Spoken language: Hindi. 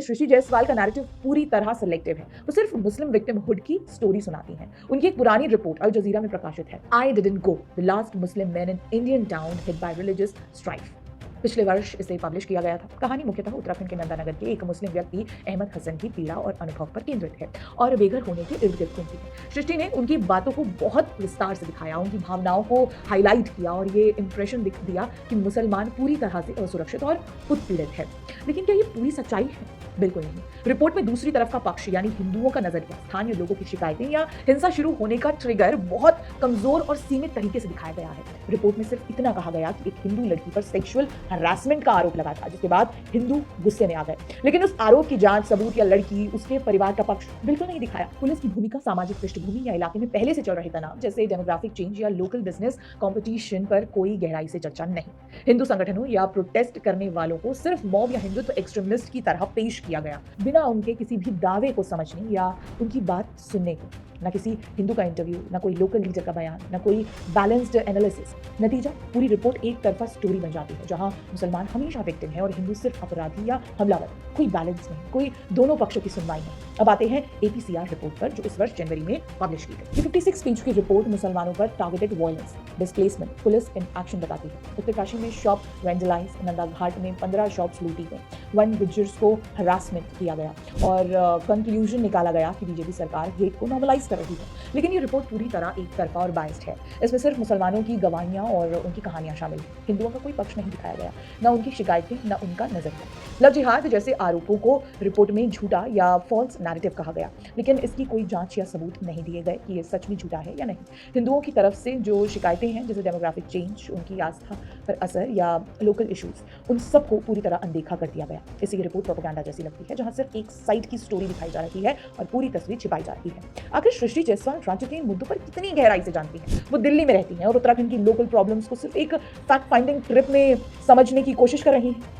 देखिए, सृष्टि जायसवाल का नैरेटिव पूरी तरह सिलेक्टिव है। वो सिर्फ मुस्लिम विक्टिमहुड की स्टोरी सुनाती हैं। उनकी एक पुरानी रिपोर्ट अल जजीरा में प्रकाशित है, I didn't go, the last Muslim man in Indian town hit by religious strife. पिछले वर्ष इसे पब्लिश किया गया था। कहानी मुख्यतः उत्तराखंड के नंदानगर के एक मुस्लिम व्यक्ति अहमद हसन की पीड़ा और अनुभव पर केंद्रित है और बेघर होने के इर्द गिर्द घूमती है। सृष्टि ने उनकी बातों को बहुत विस्तार से दिखाया, उनकी भावनाओं को हाईलाइट किया और ये इंप्रेशन दिया कि मुसलमान पूरी तरह से असुरक्षित और उत्पीड़ित है। लेकिन क्या ये पूरी सच्चाई है? बिल्कुल नहीं। रिपोर्ट में दूसरी तरफ का पक्ष यानी हिंदुओं का नजरिया, स्थानीय लोगों की शिकायतें या हिंसा शुरू होने का ट्रिगर बहुत कमजोर और सीमित तरीके से दिखाया गया है। रिपोर्ट में सिर्फ इतना कहा गया कि एक हिंदू लड़की पर सेक्सुअल हरासमेंट का आरोप लगा था, जिसके बाद हिंदू गुस्से में आ गए। लेकिन उस आरोप की जांच, सबूत या लड़की, उसके परिवार का पक्ष बिल्कुल नहीं दिखाया। पुलिस की भूमिका, सामाजिक पृष्ठभूमि या इलाके में पहले से चल रहे तनाव जैसे डेमोग्राफिक चेंज या लोकल बिजनेस कंपटीशन पर कोई गहराई से चर्चा नहीं। हिंदू संगठनों या प्रोटेस्ट करने वालों को सिर्फ मॉब या हिंदुत्व एक्सट्रीमिस्ट की तरह पेश किया गया, बिना उनके किसी भी दावे को समझने या उनकी बात सुनने को। ना किसी हिंदू का इंटरव्यू, ना कोई लोकल लीडर का बयान, ना कोई बैलेंस्ड एनालिसिस। नतीजा, पूरी रिपोर्ट एक तरफा स्टोरी बन जाती है, जहां मुसलमान हमेशा विक्टिम है और हिंदू सिर्फ अपराधी या हमलावर। कोई बैलेंस नहीं, कोई दोनों पक्षों की सुनवाई नहीं। अब आते हैं APCR रिपोर्ट पर, जो इस वर्ष जनवरी में पब्लिश की गई। 56 पेज की रिपोर्ट मुसलमानों पर targeted violence, displacement, police in action बताती है। उत्तरकाशी में शॉप वेंडलाइज, नंदाघाट में 15 शॉप्स लूटी गई, 1 गुज्जर्स को हरासमेंट किया गया और कंक्लूजन निकाला गया कि बीजेपी सरकार हेट को नॉर्मलाइज कर रही है। लेकिन ये रिपोर्ट पूरी तरह एक तरफा और बायस्ड है। इसमें सिर्फ मुसलमानों की गवाहियां और उनकी कहानियां शामिल हैं। हिंदुओं का कोई पक्ष नहीं दिखाया गया, ना उनकी शिकायतें, ना उनका नजरिया। लव जिहाद जैसे आरोपों को रिपोर्ट में झूठा या फॉल्स नैरेटिव कहा गया, लेकिन इसकी कोई जांच या सबूत नहीं दिए गए कि ये सच में झूठा है या नहीं। हिंदुओं की तरफ से जो शिकायतें हैं, जैसे डेमोग्राफिक चेंज, उनकी आस्था पर असर या लोकल इश्यूज, उन सबको पूरी तरह अनदेखा कर दिया गया। इसी की रिपोर्ट प्रोपेगेंडा जैसी लगती है, जहां सिर्फ एक साइड की स्टोरी दिखाई जा रही है और पूरी तस्वीर छिपाई जा रही है। आखिर सृष्टि जायसवाल राज्य के इन मुद्दों पर कितनी गहराई से जानती हैं? वो दिल्ली में रहती हैं और उत्तराखंड की लोकल प्रॉब्लम्स को सिर्फ एक फैक्ट फाइंडिंग ट्रिप में समझने की कोशिश कर रही हैं।